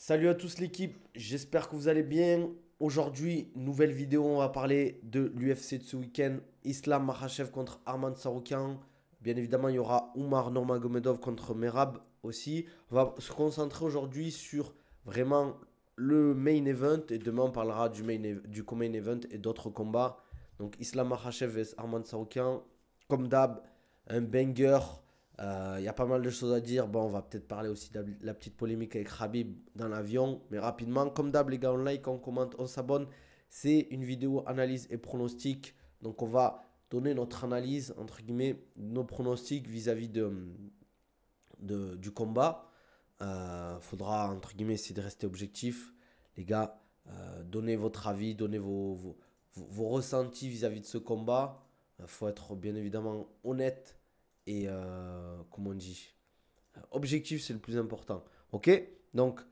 Salut à tous l'équipe, j'espère que vous allez bien. Aujourd'hui, nouvelle vidéo, on va parler de l'UFC de ce week-end. Islam Makhachev contre Arman Tsarukyan. Bien évidemment, il y aura Oumar Nurmagomedov contre Merab aussi. On va se concentrer aujourd'hui sur vraiment le main event. Et demain, on parlera du co-main event et d'autres combats. Donc Islam Makhachev vs Arman Tsarukyan. Comme d'hab, un banger. Il y a pas mal de choses à dire. Bon, on va peut-être parler aussi de la petite polémique avec Khabib dans l'avion. Mais rapidement, comme d'hab, les gars, on like, on commente, on s'abonne. C'est une vidéo analyse et pronostic. Donc, on va donner notre analyse, entre guillemets, nos pronostics vis-à-vis du combat. Faudra, entre guillemets, essayer de rester objectif. Les gars, donnez votre avis, donnez vos ressentis vis-à-vis de ce combat. Il faut être bien évidemment honnête et, comment on dit, objectif, c'est le plus important. Ok. Donc,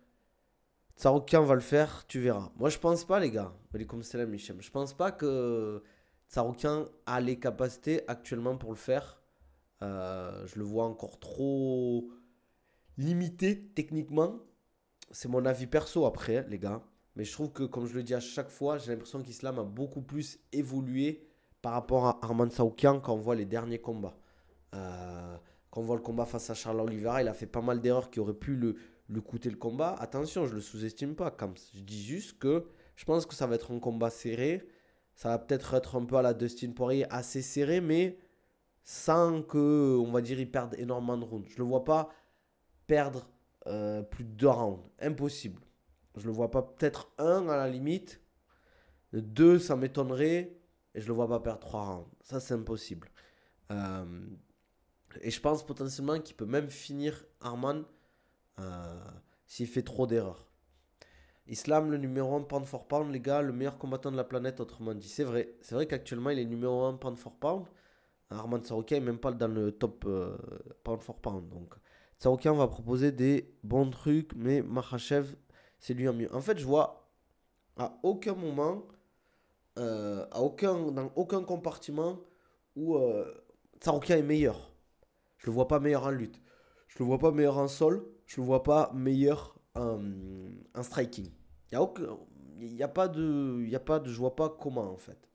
Tsarukyan va le faire, tu verras. Moi, je pense pas, les gars. Comme Salam Hichem. Je pense pas que Tsarukyan a les capacités actuellement pour le faire. Je le vois encore trop limité techniquement. C'est mon avis perso après, les gars. Mais je trouve que, comme je le dis à chaque fois, j'ai l'impression qu'Islam a beaucoup plus évolué par rapport à Arman Tsarukyan quand on voit les derniers combats. Euh, Quand on voit le combat face à Charles Oliveira, il a fait pas mal d'erreurs qui auraient pu le coûter le combat. Attention, je le sous-estime pas, Kams. Je dis juste que je pense que ça va être un combat serré. Ça va peut-être être un peu à la Dustin Poirier, assez serré, mais sans que, on va dire, il perde énormément de rounds. Je le vois pas perdre plus de 2 rounds. Impossible. Je le vois pas, peut-être un à la limite. Deux, ça m'étonnerait. Et je le vois pas perdre 3 rounds. Ça, c'est impossible. Euh, Et je pense potentiellement qu'il peut même finir Arman euh, s'il fait trop d'erreurs. Islam, le numéro 1 pound for pound, les gars, le meilleur combattant de la planète, autrement dit. C'est vrai qu'actuellement, il est numéro 1 pound for pound. Arman Tsarukyan n'est même pas dans le top pound for pound. Donc, Tsarukyan va proposer des bons trucs, mais Makhachev, c'est lui en mieux. En fait, je vois à aucun moment, dans aucun compartiment où Tsarukyan est meilleur. Je le vois pas meilleur en lutte. Je le vois pas meilleur en sol. Je le vois pas meilleur en striking. Il y a aucun, y a pas de, y a pas de, je vois pas comment en fait.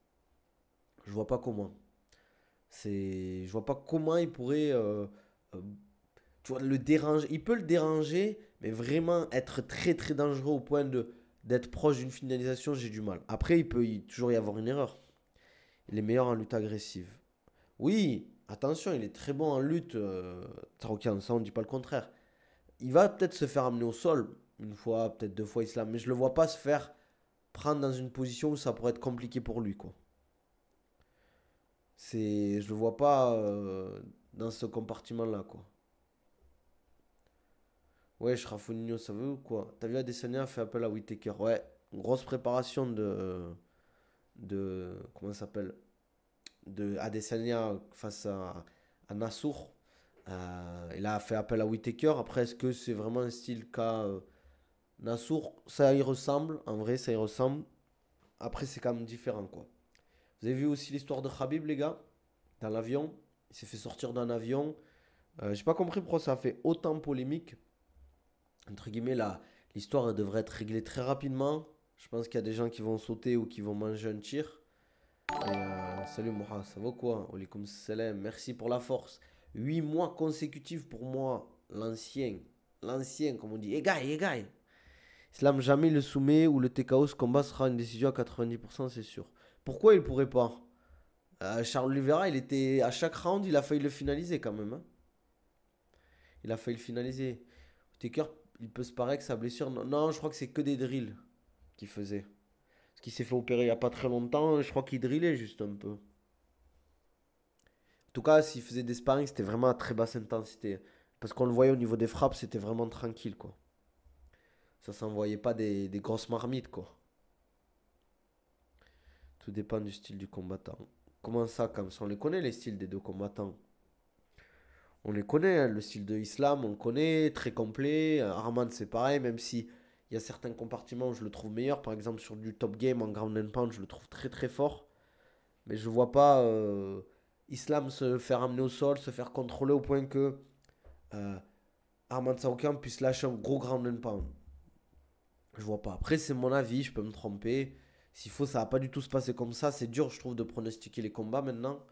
Je vois pas comment. Je vois pas comment il pourrait, euh, tu vois, le déranger. Il peut le déranger, mais vraiment être très très dangereux au point de d'être proche d'une finalisation, j'ai du mal. Après, toujours y avoir une erreur. Il est meilleur en lutte agressive. Oui, attention, il est très bon en lutte, Tsarukyan, ça on ne dit pas le contraire. Il va peut-être se faire amener au sol, une fois, peut-être 2 fois Islam, mais je le vois pas se faire prendre dans une position où ça pourrait être compliqué pour lui, quoi. Je le vois pas dans ce compartiment-là, quoi. Ouais, Shrafonino, ça veut ou quoi? T'as vu Adesanya a fait appel à Whittaker. Ouais, grosse préparation comment ça s'appelle? De Adesanya face à Nassour. Il a fait appel à Whittaker. Après, est-ce que c'est vraiment un style qu'a Nassour? Ça y ressemble. En vrai, ça y ressemble. Après, c'est quand même différent, quoi. Vous avez vu aussi l'histoire de Khabib, les gars? Dans l'avion. Il s'est fait sortir d'un avion. J'ai pas compris pourquoi ça a fait autant polémique. Entre guillemets, l'histoire elle devrait être réglée très rapidement. Je pense qu'il y a des gens qui vont sauter ou qui vont manger un tir. Et salut Moha, ça va quoi? Olikum salam, merci pour la force. 8 mois consécutifs pour moi, l'ancien, comme on dit. Égaille, égaille. Islam jamais le soumet ou le TKO, ce combat sera une décision à 90%, c'est sûr. Pourquoi il pourrait pas? Charles Oliveira, il était à chaque round, il a failli le finaliser quand même, hein. Il a failli le finaliser. Taker, il peut se paraître que sa blessure. Non, non, je crois que c'est que des drills qu'il faisait. Parce qu'il s'est fait opérer il n'y a pas très longtemps. Je crois qu'il drillait juste un peu. En tout cas, s'il faisait des sparring, c'était vraiment à très basse intensité. Parce qu'on le voyait au niveau des frappes, c'était vraiment tranquille, quoi. Ça s'envoyait pas des grosses marmites, quoi. Tout dépend du style du combattant. Comment ça, comme ça? On les connaît, les styles des deux combattants. On les connaît, hein, le style de Islam, on le connaît, très complet. Arman, c'est pareil, même si il y a certains compartiments où je le trouve meilleur. Par exemple, sur du top game en ground and pound, je le trouve très très fort. Mais je vois pas Islam se faire amener au sol, se faire contrôler au point que euh, Arman Tsarukyan puisse lâcher un gros ground and pound. Je vois pas. Après, c'est mon avis, je peux me tromper. S'il faut, ça va pas du tout se passer comme ça. C'est dur, je trouve, de pronostiquer les combats maintenant.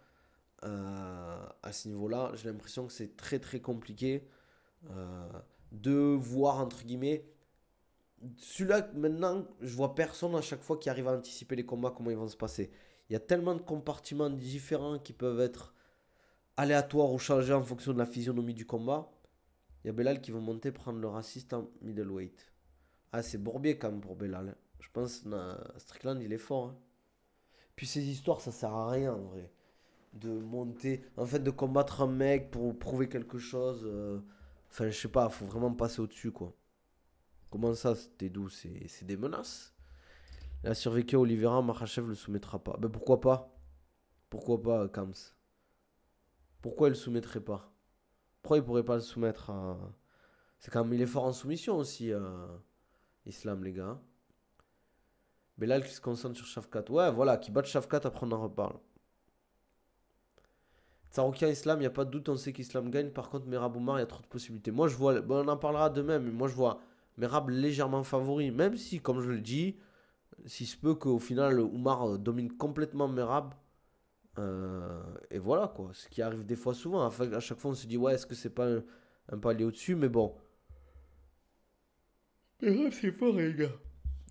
À ce niveau-là, j'ai l'impression que c'est très très compliqué euh, de voir, entre guillemets, celui-là, maintenant, je vois personne à chaque fois qui arrive à anticiper les combats, comment ils vont se passer. Il y a tellement de compartiments différents qui peuvent être aléatoires ou changés en fonction de la physionomie du combat. Il y a Belal qui va monter prendre le raciste en middleweight. Ah, c'est Bourbier quand même pour Belal, hein. Je pense que Strickland, il est fort, hein. Puis ces histoires, ça sert à rien en vrai. De monter, en fait, de combattre un mec pour prouver quelque chose. Enfin, je sais pas, faut vraiment passer au-dessus, quoi. Comment ça, c'était d'où? C'est des menaces. Il a survécu à Oliveira, Makhachev le soumettra pas. Ben pourquoi pas? Pourquoi pas, Kams? Pourquoi il le soumettrait pas? Pourquoi il pourrait pas le soumettre à... C'est quand même, il est fort en soumission aussi, Islam, les gars. Belal qui se concentre sur Shafkat. Ouais, voilà, qui bat Shafkat, après on en reparle. Tsaroukian Islam, il n'y a pas de doute, on sait qu'Islam gagne. Par contre, Merab Oumar, il y a trop de possibilités. Moi, je vois, bon, on en parlera demain, mais moi, je vois Merab légèrement favori. Même si, comme je le dis, s'il se peut qu'au final, Oumar domine complètement Merab. Et voilà, quoi. Ce qui arrive des fois souvent. Enfin, à chaque fois, on se dit, ouais, est-ce que c'est pas un palier au-dessus? Mais bon. Merab, c'est fort, les gars.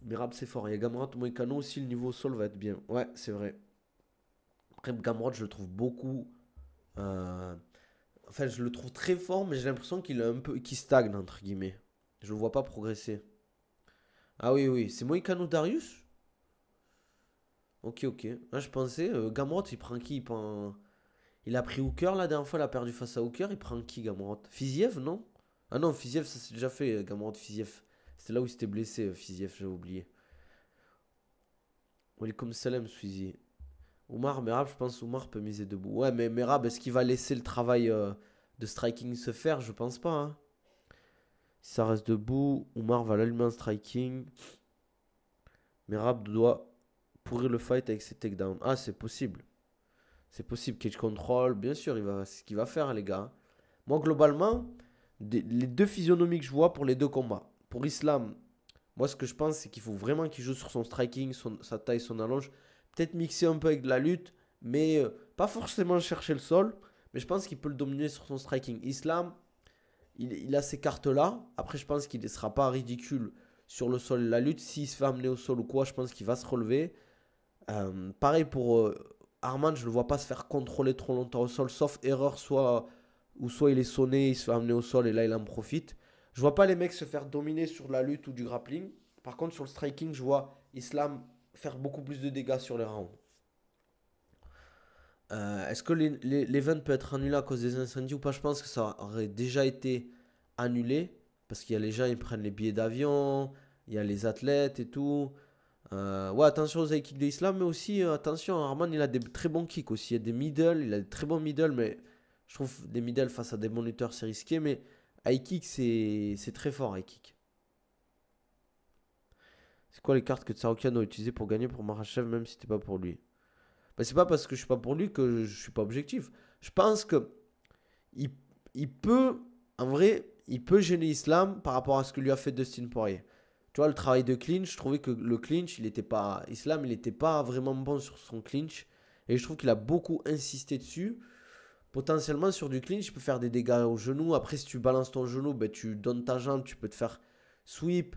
Merab, c'est fort. Il y a Gamrot, Moïkano aussi, le niveau au sol va être bien. Ouais, c'est vrai. Après, Gamrot, je le trouve beaucoup. euh, Enfin, je le trouve très fort, mais j'ai l'impression qu'il est un peu, qu'il stagne entre guillemets. Je le vois pas progresser. Ah oui, oui, c'est Moïcano Darius. Ok, ok. Ah, je pensais, Gamrot, il prend qui? Il a pris Hooker la dernière fois, il a perdu face à Hooker. Il prend qui, Gamrot? Fiziev, non? Ah non, Fiziev, ça s'est déjà fait, Gamrot Fiziev. C'était là où il s'était blessé, Fiziev, j'avais oublié. Welcome Salem, Swizy. Oumar, Merab, je pense Oumar peut miser debout. Ouais, mais Merab, est-ce qu'il va laisser le travail de striking se faire? Je pense pas, hein. Si ça reste debout, Oumar va l'allumer en striking. Merab doit pourrir le fight avec ses takedowns. Ah, c'est possible. C'est possible. Cage control, bien sûr, c'est ce qu'il va faire, les gars. Moi, globalement, les deux physionomies que je vois pour les deux combats. Pour Islam, moi, ce que je pense, c'est qu'il faut vraiment qu'il joue sur son striking, sa taille, son allonge. Peut-être mixer un peu avec de la lutte, mais pas forcément chercher le sol. Mais je pense qu'il peut le dominer sur son striking. Islam, il a ces cartes-là. Après, je pense qu'il ne sera pas ridicule sur le sol et la lutte. S'il se fait amener au sol ou quoi, je pense qu'il va se relever. Pareil pour Arman, je ne le vois pas se faire contrôler trop longtemps au sol, sauf erreur, soit il est sonné, il se fait amener au sol et là il en profite. Je vois pas les mecs se faire dominer sur la lutte ou du grappling. Par contre, sur le striking, je vois Islam faire beaucoup plus de dégâts sur les rounds. Est-ce que l'event peut être annulé à cause des incendies ou pas? Je pense que ça aurait déjà été annulé parce qu'il y a les gens, ils prennent les billets d'avion, il y a les athlètes et tout. Ouais, attention aux high kicks d'Islam, mais aussi attention, Arman, il a des très bons kicks aussi. Il y a des middle, il a des très bons middle, mais je trouve des middle face à des bons lutteurs, c'est risqué. Mais high kick, c'est très fort, high kick. C'est quoi les cartes que Tsaroukian a utilisées pour gagner pour Makhachev, même si c'était pas pour lui? Bah, c'est pas parce que je suis pas pour lui que je suis pas objectif. Je pense que il, il peut, en vrai, il peut gêner Islam par rapport à ce que lui a fait Dustin Poirier. Tu vois, le travail de clinch, je trouvais que le clinch, il était pas. Islam, il n'était pas vraiment bon sur son clinch. Et je trouve qu'il a beaucoup insisté dessus. Potentiellement, sur du clinch, il peut faire des dégâts au genou. Après, si tu balances ton genou, ben, tu donnes ta jambe, tu peux te faire sweep.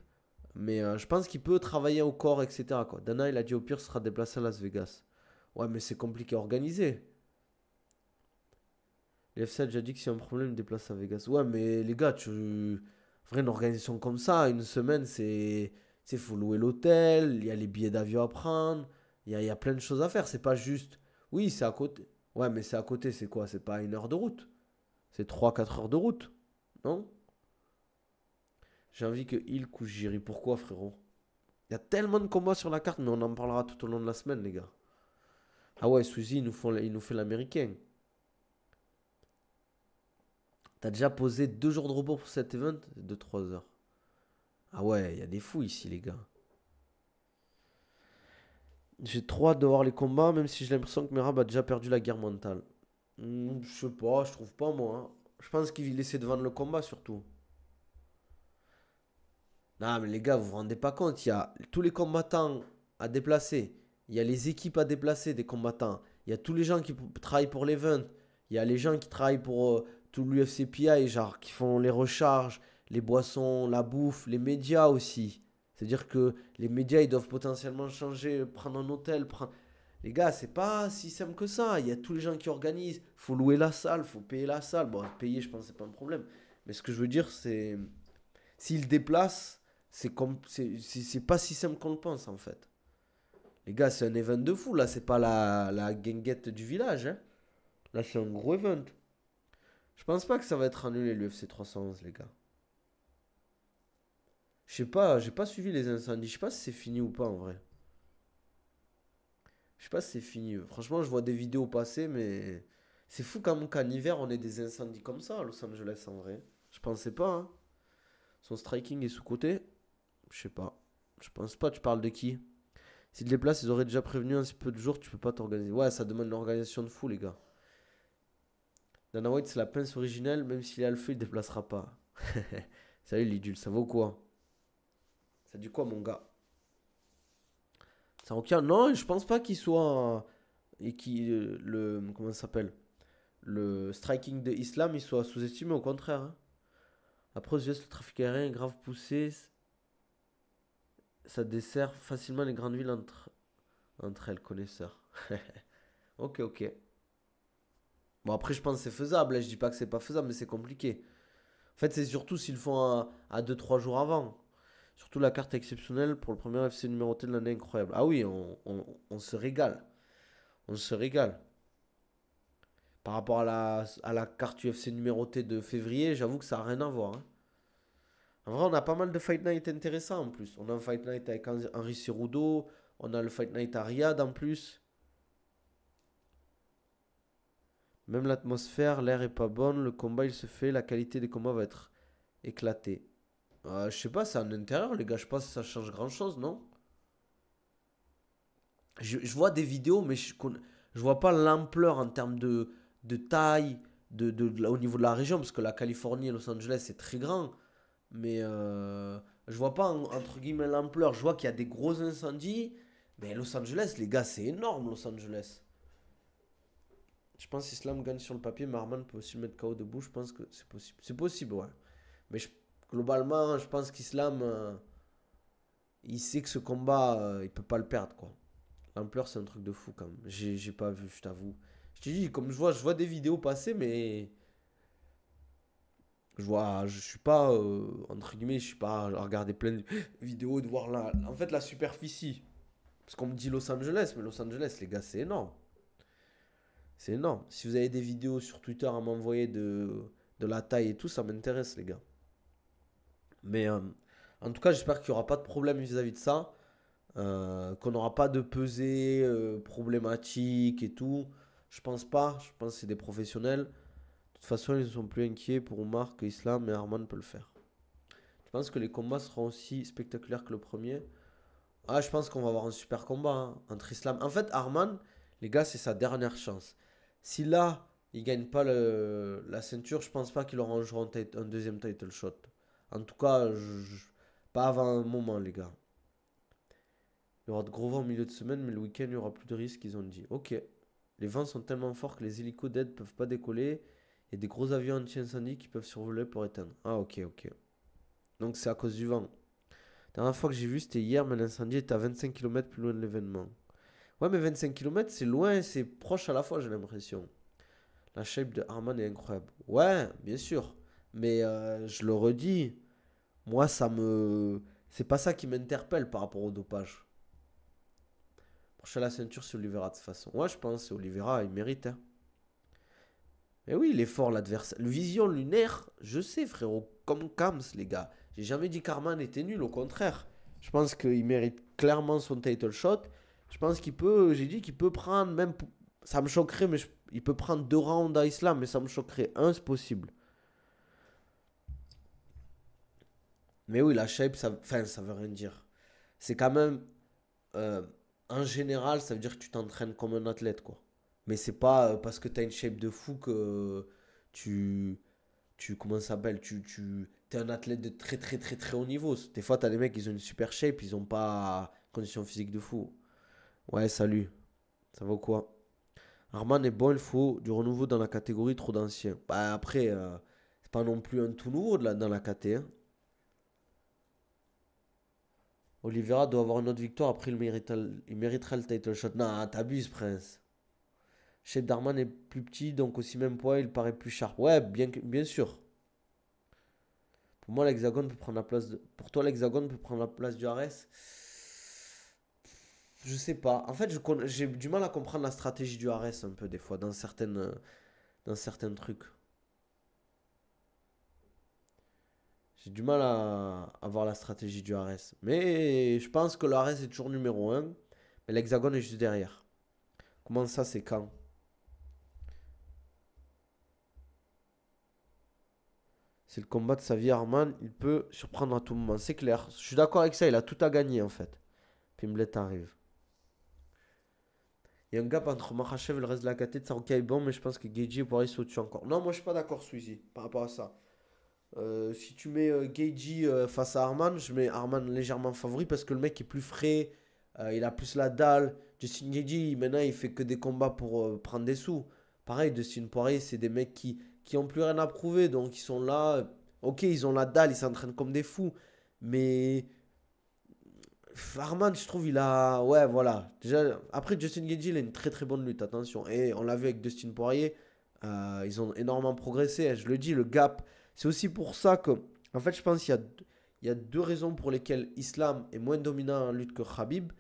Mais je pense qu'il peut travailler au corps, etc., quoi. Dana, il a dit au pire, sera déplacé à Las Vegas. Ouais, mais c'est compliqué à organiser. L'UFC a déjà dit que s'il y a un problème, il déplace à Vegas. Ouais, mais les gars, vrai, une organisation comme ça, une semaine, c'est faut louer l'hôtel, il y a les billets d'avion à prendre, il y a plein de choses à faire. C'est pas juste. Oui, c'est à côté. Ouais, mais c'est à côté, c'est quoi? C'est pas 1 heure de route. C'est 3 4 heures de route. Non? J'ai envie que il couche Jiri. Pourquoi, frérot? Il y a tellement de combats sur la carte, mais on en parlera tout au long de la semaine, les gars. Ah ouais, Suzy, il nous fait l'américain. T'as déjà posé 2 jours de repos pour cet event de 3 heures. Ah ouais, il y a des fous ici, les gars. J'ai trop hâte de voir les combats, même si j'ai l'impression que Merab a déjà perdu la guerre mentale. Je sais pas, je trouve pas, moi, hein. Je pense qu'il essaie de vendre le combat, surtout. Non, mais les gars, vous vous rendez pas compte, il y a tous les combattants à déplacer. Il y a les équipes à déplacer des combattants. Il y a tous les gens qui travaillent pour l'event. Il y a les gens qui travaillent pour tout l'UFC PI, genre qui font les recharges, les boissons, la bouffe, les médias aussi. C'est-à-dire que les médias, ils doivent potentiellement changer, prendre un hôtel, prendre... Les gars, c'est pas si simple que ça. Il y a tous les gens qui organisent. Faut louer la salle, faut payer la salle. Bon, payer, je pense, c'est pas un problème. Mais ce que je veux dire, c'est s'ils déplacent, c'est pas si simple qu'on le pense en fait. Les gars, c'est un event de fou. Là, c'est pas la guinguette du village, hein. Là, c'est un gros event. Je pense pas que ça va être annulé l'UFC 311, les gars. Je sais pas, j'ai pas suivi les incendies. Je sais pas si c'est fini ou pas en vrai. Je sais pas si c'est fini. Franchement, je vois des vidéos passer, mais c'est fou quand même qu'en hiver on ait des incendies comme ça à Los Angeles en vrai. Je pensais pas, hein. Son striking est sous-côté. Je sais pas. Je pense pas. Tu parles de qui? S'ils te déplacent, ils auraient déjà prévenu un si peu de jours, tu peux pas t'organiser. Ouais, ça demande une organisation de fou, les gars. Dana White, c'est la pince originelle, même s'il est à le feu, il déplacera pas. Salut l'idule, ça vaut quoi? Ça dit quoi, mon gars? Ça aucun. Non, je pense pas qu'il soit. Et qui. Comment ça s'appelle? Le striking de Islam, il soit sous-estimé, au contraire, hein. Après, aux US, le trafic aérien est grave poussé. Ça dessert facilement les grandes villes entre elles, connaisseurs. Ok, ok. Bon, après, je pense que c'est faisable, hein. Je dis pas que c'est pas faisable, mais c'est compliqué. En fait, c'est surtout s'ils le font à 2-3 jours avant. Surtout la carte exceptionnelle pour le premier FC numéroté de l'année, incroyable. Ah oui, on se régale. On se régale. Par rapport à la carte UFC numérotée de février, j'avoue que ça n'a rien à voir, hein. En vrai, on a pas mal de Fight Night intéressants en plus. On a un Fight Night avec Henri Cerudo. On a le Fight Night à Riyad en plus. Même l'atmosphère, l'air est pas bonne. Le combat, il se fait. La qualité des combats va être éclatée. Je sais pas, c'est en intérieur, les gars. Je sais pas si ça change grand chose, non? Je vois des vidéos, mais je vois pas l'ampleur en termes de taille, au niveau de la région, parce que la Californie et Los Angeles, c'est très grand. Mais je vois pas, entre guillemets, l'ampleur. Je vois qu'il y a des gros incendies. Mais Los Angeles, les gars, c'est énorme, Los Angeles. Je pense qu'Islam gagne sur le papier, mais Arman peut aussi le mettre KO debout. Je pense que c'est possible. C'est possible, ouais. Mais globalement, je pense qu'Islam, il sait que ce combat, il peut pas le perdre, quoi. L'ampleur, c'est un truc de fou, quand même. J'ai pas vu, je t'avoue. Je t'ai dit, comme je vois des vidéos passer, mais je suis pas, entre guillemets, je suis pas à regarder plein de vidéos, de voir en fait, la superficie. Parce qu'on me dit Los Angeles, mais Los Angeles, les gars, c'est énorme. C'est énorme. Si vous avez des vidéos sur Twitter à m'envoyer de la taille et tout, ça m'intéresse, les gars. Mais en tout cas, j'espère qu'il n'y aura pas de problème vis-à-vis de ça. Qu'on n'aura pas de pesée problématique et tout. Je pense pas. Je pense que c'est des professionnels. De toute façon, ils ne sont plus inquiets pour Omar que Islam et Arman peuvent le faire. Je pense que les combats seront aussi spectaculaires que le premier. Ah, je pense qu'on va avoir un super combat, hein, entre Islam. En fait, Arman, les gars, c'est sa dernière chance. Si là, il gagne pas la ceinture, je pense pas qu'il aura un jour un deuxième title shot. En tout cas, pas avant un moment, les gars. Il y aura de gros vents au milieu de semaine, mais le week-end, il y aura plus de risques, ils ont dit. Ok. Les vents sont tellement forts que les hélicos d'aide peuvent pas décoller. Il y a des gros avions anti-incendie qui peuvent survoler pour éteindre. Ah, ok, ok. Donc c'est à cause du vent. La dernière fois que j'ai vu, c'était hier, mais l'incendie est à 25 km plus loin de l'événement. Ouais, mais 25 km, c'est loin et c'est proche à la fois, j'ai l'impression. La shape de Harman est incroyable. Ouais, bien sûr. Mais je le redis, moi, ça me. C'est pas ça qui m'interpelle par rapport au dopage. Prochain la ceinture, c'est Oliveira de toute façon. Ouais, je pense, c'est Oliveira, il mérite, hein. Mais oui, il est fort l'adversaire. Le vision lunaire, je sais, frérot, comme Kams, les gars. J'ai jamais dit qu'Arman était nul, au contraire. Je pense qu'il mérite clairement son title shot. Je pense qu'il peut, j'ai dit qu'il peut prendre, même, ça me choquerait, mais il peut prendre 2 rounds à Islam, mais ça me choquerait. Un, c'est possible. Mais oui, la shape, enfin, ça veut rien dire. C'est quand même, euh, en général, ça veut dire que tu t'entraînes comme un athlète, quoi. Mais c'est pas parce que tu as une shape de fou que tu, comment ça s'appelle, tu t'es un athlète de très très très très haut niveau. Des fois, t'as des mecs, ils ont une super shape, ils ont pas condition physique de fou. Ouais, salut. Ça va quoi? Arman est bon, il faut du renouveau dans la catégorie trop d'anciens. Bah après, c'est pas non plus un tout nouveau dans la KT, hein. Oliveira doit avoir une autre victoire, après il méritera le title shot. Non, t'abuses, Prince. Shape d'Arman est plus petit, donc aussi même poids, il paraît plus sharp. Ouais, bien sûr. Pour moi, l'hexagone peut prendre la place de... Pour toi, l'hexagone peut prendre la place du Ares. Je sais pas. En fait, j'ai du mal à comprendre la stratégie du Ares un peu des fois dans certains trucs. J'ai du mal à voir la stratégie du Ares. Mais je pense que le Ares est toujours numéro un. Mais l'hexagone est juste derrière. Comment ça, c'est quand? C'est le combat de sa vie, Arman. Il peut surprendre à tout moment. C'est clair. Je suis d'accord avec ça. Il a tout à gagner en fait. Pimblet arrive. Il y a un gap entre Makhachev et le reste de la KT. Tsaroukia est bon, mais je pense que Geji pourrait sauter au-dessus encore. Non, moi je suis pas d'accord, Sweezy, par rapport à ça. Si tu mets Geji face à Arman, je mets Arman légèrement favori parce que le mec est plus frais. Il a plus la dalle. Justin Geji, maintenant, il fait que des combats pour prendre des sous. Pareil, Dustin Poirier, c'est des mecs qui ont plus rien à prouver. Donc ils sont là. Ok, ils ont la dalle, ils s'entraînent comme des fous. Mais Arman, je trouve, il a. Ouais, voilà. Déjà, après, Justin Gaethje, il a une très très bonne lutte, attention. Et on l'a vu avec Dustin Poirier, ils ont énormément progressé, hein. Je le dis, le gap. C'est aussi pour ça que. En fait, je pense qu'il y a deux raisons pour lesquelles Islam est moins dominant en lutte que Khabib.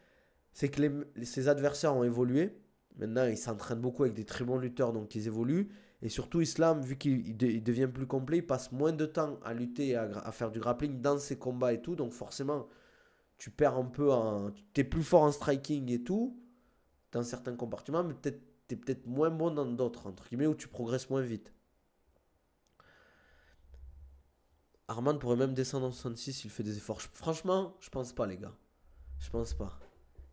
C'est que ses adversaires ont évolué. Maintenant, il s'entraîne beaucoup avec des très bons lutteurs, donc ils évoluent. Et surtout, Islam, vu qu'il devient plus complet, il passe moins de temps à lutter et à faire du grappling dans ses combats et tout. Donc forcément tu perds un peu en. T'es plus fort en striking et tout, dans certains compartiments, mais t'es peut-être moins bon dans d'autres, entre guillemets, où tu progresses moins vite. Arman pourrait même descendre en 66 s'il fait des efforts. Franchement, je pense pas, les gars. Je pense pas.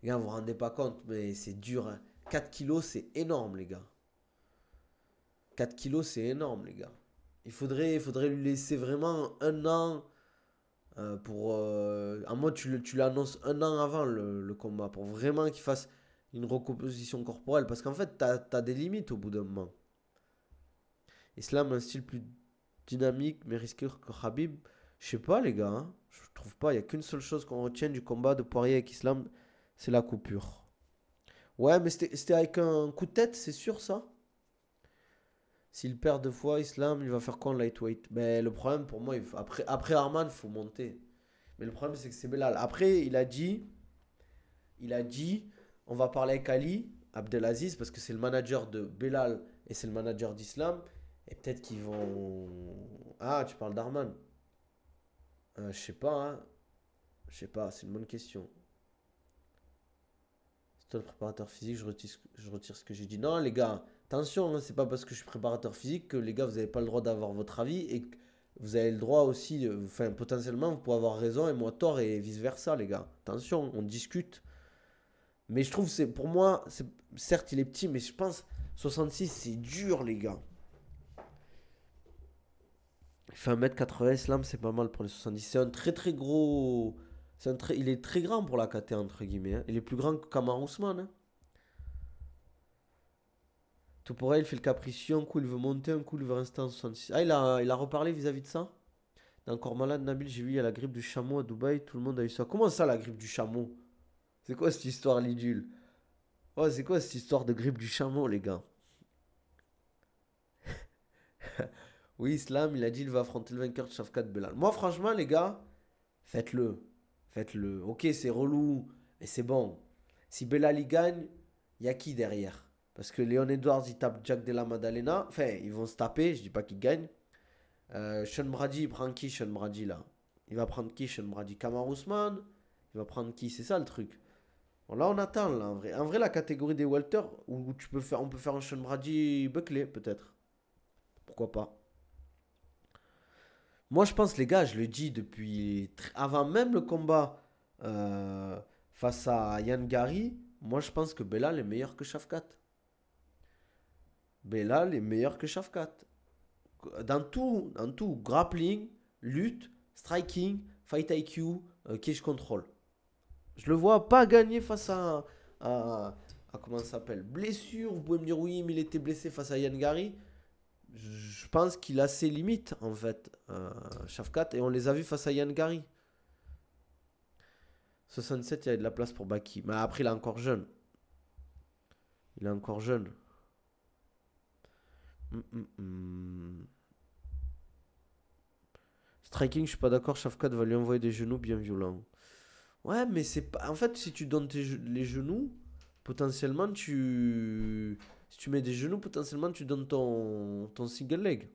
Les gars, vous vous rendez pas compte, mais c'est dur, hein. 4 kilos, c'est énorme, les gars. 4 kilos, c'est énorme, les gars. Il faudrait lui laisser vraiment un an pour. À moi, tu l'annonces un an avant le combat pour vraiment qu'il fasse une recomposition corporelle. Parce qu'en fait, t'as des limites au bout d'un moment. Islam a un style plus dynamique, mais risqué que Khabib. Je sais pas, les gars, hein. Je trouve pas. Il y a qu'une seule chose qu'on retient du combat de Poirier avec Islam, c'est la coupure. Ouais, mais c'était avec un coup de tête, c'est sûr ça? S'il perd deux fois, Islam, il va faire quoi en lightweight? Mais le problème pour moi, après Arman, il faut monter. Mais le problème, c'est que c'est Belal. Après, il a dit, on va parler avec Ali Abdelaziz parce que c'est le manager de Belal et c'est le manager d'Islam. Et peut-être qu'ils vont. Ah, tu parles d'Arman. Je sais pas, hein. Je sais pas, c'est une bonne question. C'est toi le préparateur physique, je retire ce que j'ai dit. Non, les gars, attention, hein, c'est pas parce que je suis préparateur physique que les gars, vous n'avez pas le droit d'avoir votre avis et que vous avez le droit aussi, enfin, potentiellement, vous pouvez avoir raison et moi tort et vice-versa, les gars. Attention, on discute. Mais je trouve, c'est pour moi, certes, il est petit, mais je pense 66, c'est dur, les gars. Il fait 1m80, Islam, c'est pas mal pour les 70. C'est un très très gros. Il est très grand pour la KT, entre guillemets, hein. Il est plus grand que Kamar Ousmane, hein. Tout pour elle, il fait le capricieux. Un coup, il veut monter, un coup, il veut rester en 66. Ah, il a reparlé vis-à-vis de ça. Il est encore malade, Nabil. J'ai vu, il y a la grippe du chameau à Dubaï. Tout le monde a eu ça. Comment ça, la grippe du chameau? C'est quoi cette histoire, l'idule? Oh, c'est quoi cette histoire de grippe du chameau, les gars? Oui, Islam, il a dit il va affronter le vainqueur de Shafkat Belal. Moi, franchement, les gars, faites-le. Faites-le. Ok, c'est relou, mais c'est bon. Si Belal il gagne, il y a qui derrière? Parce que Léon Edwards, il tape Jack Della Maddalena. Enfin, ils vont se taper, je dis pas qu'il gagne. Sean Brady, il prend qui, Sean Brady, là? Il va prendre qui, Sean Brady? Kamar Ousmane? Il va prendre qui? C'est ça le truc. Bon, là, on attend, là, en vrai. En vrai, la catégorie des Walter, où on peut faire un Sean Brady Buckley, peut-être. Pourquoi pas? Moi, je pense, les gars, je le dis depuis avant même le combat euh, face à Yann Gary, moi, je pense que Belal est meilleur que Shafkat. Belal est meilleur que Shafkat. Dans tout, grappling, lutte, striking, fight IQ, cage control. Je le vois pas gagner face à comment ça s'appelle, blessure. Vous pouvez me dire oui, mais il était blessé face à Yann Gary. Je pense qu'il a ses limites en fait, Shavkat, et on les a vus face à Yann Gary. 67, il y a de la place pour Baki. Mais après, il est encore jeune. Il est encore jeune. Striking, je suis pas d'accord. Shavkat va lui envoyer des genoux bien violents. Ouais, mais c'est pas. En fait, si tu donnes les genoux, potentiellement, si tu mets des genoux, potentiellement, tu donnes ton single leg.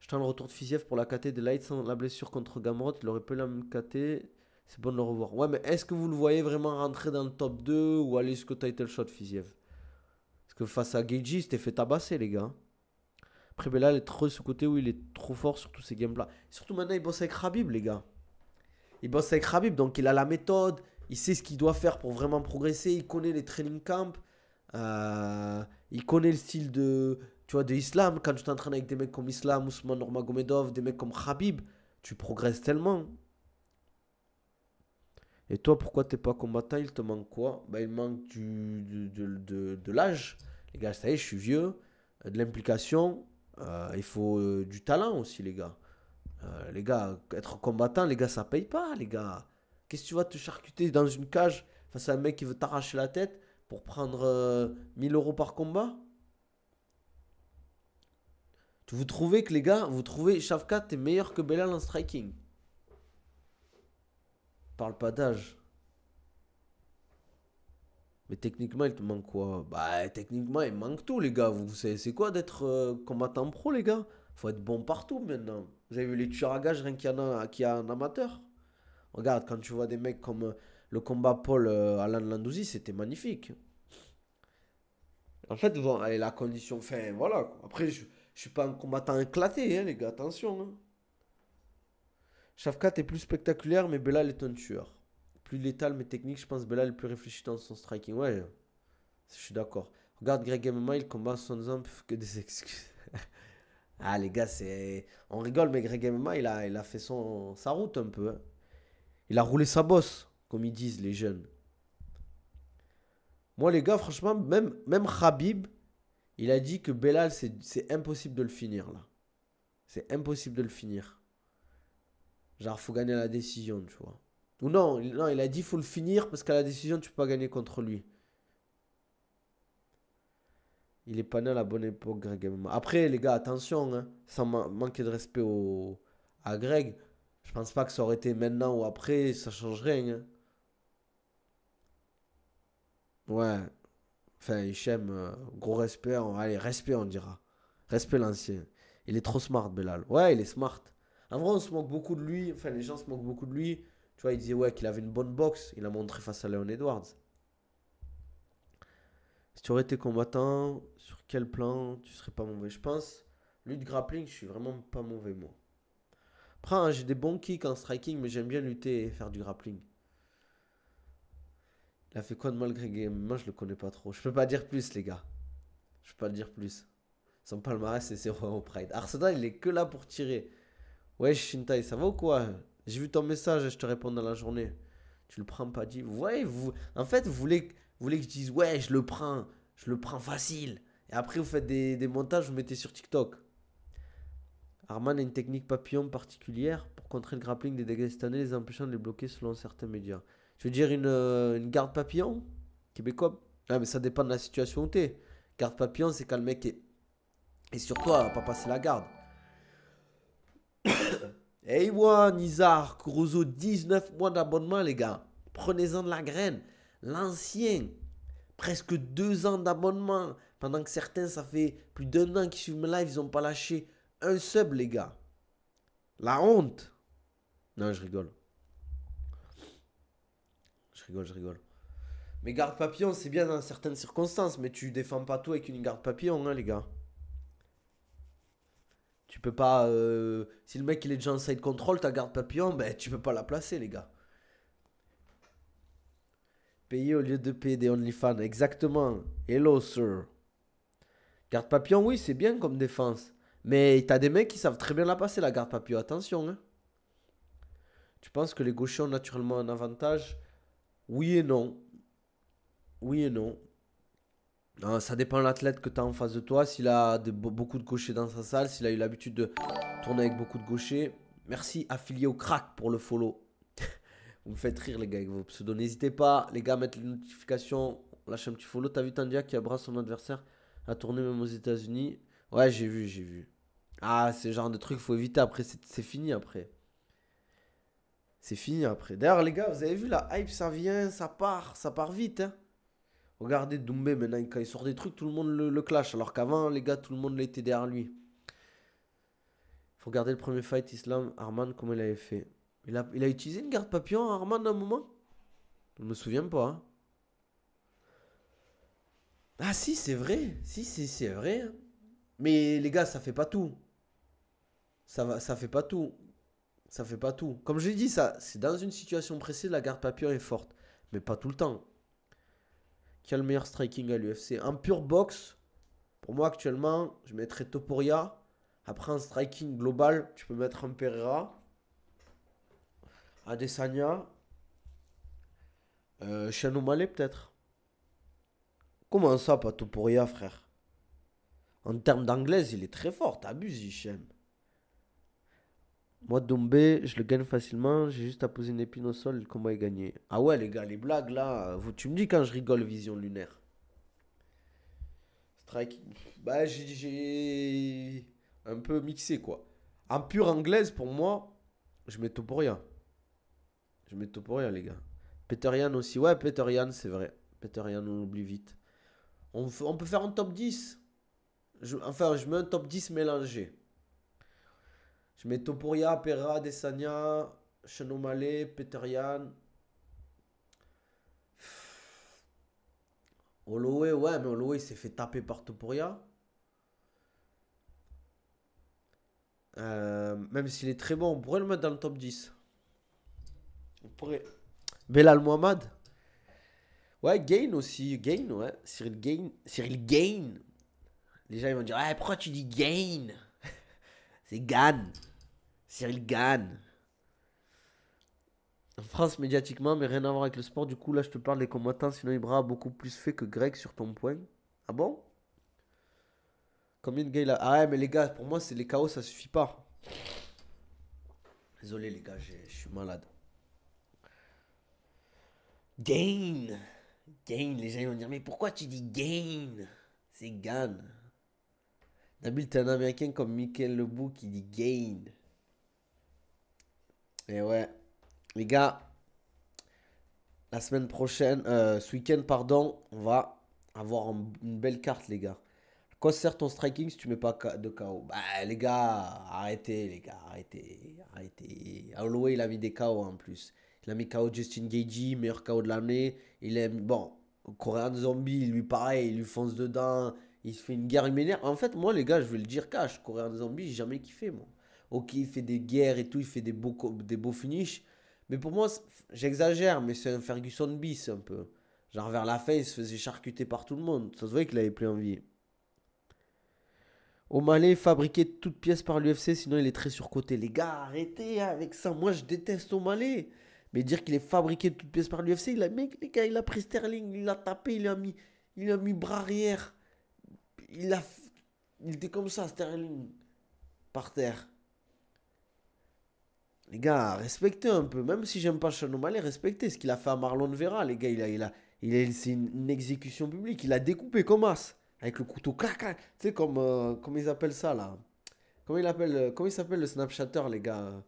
Je tends le retour de Fiziev pour la KT de Light sans la blessure contre Gamrot. Il aurait pu la même KT. C'est bon de le revoir. Ouais, mais est-ce que vous le voyez vraiment rentrer dans le top 2 ou aller jusqu'au title shot, Fiziev? Parce que face à Geiji, il s'était fait tabasser, les gars. Après, Belal est trop ce côté où il est trop fort sur tous ces games-là. Surtout maintenant, il bosse avec Khabib, les gars. Il bosse avec Khabib, donc il a la méthode. Il sait ce qu'il doit faire pour vraiment progresser. Il connaît les training camps. Il connaît le style de Islam. Quand tu t'entraînes avec des mecs comme Islam, Ousmane Nurmagomedov, des mecs comme Khabib, tu progresses tellement. Et toi, pourquoi t'es pas combattant? Il te manque quoi? Bah, il manque de l'âge. Les gars, ça y est, je suis vieux. De l'implication. Il faut du talent aussi, les gars. Les gars, être combattant, les gars, ça paye pas, les gars. Qu'est-ce que tu vas te charcuter dans une cage face à un mec qui veut t'arracher la tête pour prendre 1000 euros par combat? Vous trouvez que les gars, vous trouvez Shavkat est meilleur que Belal en striking? Parle pas d'âge. Mais techniquement, il te manque quoi? Bah, techniquement, il manque tout, les gars. Vous savez, c'est quoi d'être combattant pro, les gars? Faut être bon partout maintenant. Vous avez vu les tueurs à gages, rien qu'il y a un amateur? Regarde, quand tu vois des mecs comme le combat Paul Alan Landouzi, c'était magnifique. En fait, bon, allez, la condition, enfin, voilà, quoi. Après, je suis pas un combattant éclaté, hein, les gars, attention. Hein. Shavkat est plus spectaculaire, mais Belal est un tueur. Plus létal, mais technique, je pense Belal est plus réfléchi dans son striking. Ouais, je suis d'accord. Regarde Greg MMA, il combat sans homme que des excuses. Ah, les gars, c'est. On rigole, mais Greg MMA, il a fait sa route un peu. Hein. Il a roulé sa bosse, comme ils disent les jeunes. Moi, les gars, franchement, même Khabib, il a dit que Belal, c'est impossible de le finir, là. C'est impossible de le finir. Genre, faut gagner la décision, tu vois. Ou non, non, il a dit faut le finir parce qu'à la décision, tu peux pas gagner contre lui. Il est pas né à la bonne époque, Greg MMA. Après, les gars, attention, hein, sans manquer de respect à Greg, je pense pas que ça aurait été maintenant ou après, ça change rien. Hein. Ouais. Enfin, Hichem, gros respect. Allez, respect, on dira. Respect l'ancien. Il est trop smart, Belal. Ouais, il est smart. En vrai, on se moque beaucoup de lui. Enfin, les gens se moquent beaucoup de lui. Tu vois, il disait ouais, qu'il avait une bonne boxe. Il a montré face à Leon Edwards. Si tu aurais été combattant, sur quel plan tu serais pas mauvais? Je pense, lutte grappling, je suis vraiment pas mauvais, moi. Après, hein, j'ai des bons kicks en striking, mais j'aime bien lutter et faire du grappling. Il a fait quoi de mal, Greg? Moi, je le connais pas trop. Je peux pas dire plus, les gars. Je peux pas le dire plus. Son palmarès, c'est 0 au Pride. Arsenal, il est que là pour tirer. Ouais, Shintai, ça va ou quoi? J'ai vu ton message, je te réponds dans la journée. Tu le prends pas dit. Ouais, en fait, vous voulez que je dise, ouais, je le prends facile. Et après, vous faites des montages, vous mettez sur TikTok. Arman a une technique papillon particulière pour contrer le grappling des Dagestanais, les empêchant de les bloquer selon certains médias. Je veux dire une garde papillon québécois. Ah, mais ça dépend de la situation où t'es. Garde papillon, c'est quand le mec est sur toi, pas passer la garde. Hey, ouais, Nizar, Kurozo, 19 mois d'abonnement, les gars. Prenez-en de la graine. L'ancien, presque 2 ans d'abonnement. Pendant que certains, ça fait plus d'1 an qu'ils suivent mes lives, ils n'ont pas lâché un sub, les gars. La honte. Non, je rigole. Je rigole. Mais garde papillon, c'est bien dans certaines circonstances, mais tu défends pas tout avec une garde papillon, hein, les gars. Tu peux pas. Si le mec il est déjà en side control, ta garde papillon, ben tu peux pas la placer, les gars. Payer au lieu de payer des OnlyFans, exactement. Hello, sir. Garde papillon, oui, c'est bien comme défense. Mais t'as des mecs qui savent très bien la passer, la garde papillon, attention. Hein. Tu penses que les gauchers ont naturellement un avantage? Oui et non. Oui et non. Ça dépend de l'athlète que tu as en face de toi. S'il a beaucoup de gauchers dans sa salle, s'il a eu l'habitude de tourner avec beaucoup de gauchers. Merci, affilié au crack pour le follow. Vous me faites rire, les gars, avec vos pseudos. N'hésitez pas, les gars, à mettre les notifications. Lâche un petit follow. T'as vu Tandia qui abrace son adversaire à tourner même aux États-Unis? Ouais, j'ai vu, j'ai vu. Ah, c'est le genre de truc qu'il faut éviter. Après, c'est fini après. C'est fini après. D'ailleurs, les gars, vous avez vu la hype, ça vient, ça part vite. Hein. Regardez Doumbé maintenant, quand il sort des trucs, tout le monde le clash. Alors qu'avant, les gars, tout le monde l'était derrière lui. Faut regarder le premier fight Islam, Arman, comment il avait fait. Il a utilisé une garde papillon, Arman, à un moment? Je me souviens pas. Hein. Ah si, c'est vrai. Si, c'est vrai. Hein. Mais les gars, ça fait pas tout. Ça fait pas tout. Ça fait pas tout. Comme je l'ai dit, ça, c'est dans une situation précise, la garde papillon est forte. Mais pas tout le temps. Qui a le meilleur striking à l'UFC? En pure boxe, pour moi actuellement, je mettrais Topuria. Après, en striking global, tu peux mettre un Pereira. Adesanya. Sean O'Malley peut-être. Comment ça, pas Topuria, frère? En termes d'anglaise, il est très fort. T'abuses, Hichem. Moi, Dombé, je le gagne facilement. J'ai juste à poser une épine au sol et le combat est gagné. Ah ouais, les gars, les blagues là. Tu me dis quand je rigole, vision lunaire. Strike. Bah, j'ai un peu mixé quoi. En pure anglaise, pour moi, je mets Topuria. Je mets Topuria, les gars. Peter Yan aussi. Ouais, Peter Yan, c'est vrai. Peter Yan, on l'oublie vite. On peut faire un top 10. Je mets un top 10 mélangé. Je mets Topuria, Pereira, Desania, Sean O'Malley, Peter Yan. Holloway, ouais, mais Holloway s'est fait taper par Topuria. Même s'il est très bon, on pourrait le mettre dans le top 10. On pourrait. Belal Mohamed. Ouais, Gain aussi. Gain, ouais. Cyril Gain. Cyril Gain. Les gens ils vont dire, ah, pourquoi tu dis Gain? C'est Gann. Cyril Gann. En France, médiatiquement, mais rien à voir avec le sport. Du coup, là, je te parle des combattants. Sinon, Ibra a beaucoup plus fait que Greg sur ton point. Ah bon? Combien de gars il a? Ah ouais, mais les gars, pour moi, c'est les KO, ça suffit pas. Désolé, les gars, je suis malade. Gain. Gain, les gens ils vont dire, mais pourquoi tu dis Gain? C'est Gann. Nabil, t'es un américain comme Michael Lebou qui dit Gain. Et ouais, les gars, la semaine prochaine, ce week-end, pardon, on va avoir une belle carte, les gars. À quoi sert ton striking si tu mets pas de KO? Bah, les gars, arrêtez, les gars, arrêtez, arrêtez. Holloway, il a mis des KO en plus. Il a mis KO Justin Gaethje, meilleur KO de l'année. Il aime, bon, Korean Zombie, lui pareil, il lui fonce dedans. Il se fait une guerre immédiate. En fait, moi, les gars, je vais le dire cash. Korean Zombie, j'ai jamais kiffé, moi. Ok, il fait des guerres et tout, il fait des beaux finishes. Mais pour moi, j'exagère, mais c'est un Ferguson bis un peu. Genre vers la fin, il se faisait charcuter par tout le monde. Ça se voyait qu'il avait plus envie. O'Malley fabriqué toutes pièces par l'UFC, sinon il est très surcoté. Les gars, arrêtez avec ça. Moi, je déteste O'Malley. Mais dire qu'il est fabriqué de toutes pièces par l'UFC, mec, les gars, il a pris Sterling, il l'a tapé, il a mis bras arrière. Il a, il était comme ça, Sterling, par terre. Les gars, respectez un peu. Même si j'aime pas Sean O'Malley, respectez ce qu'il a fait à Marlon Vera. Les gars, c'est une exécution publique. Il a découpé comme as. Avec le couteau. Clac, clac. Tu sais, comme ils appellent ça, là. Comment il s'appelle le Snapchatter, les gars?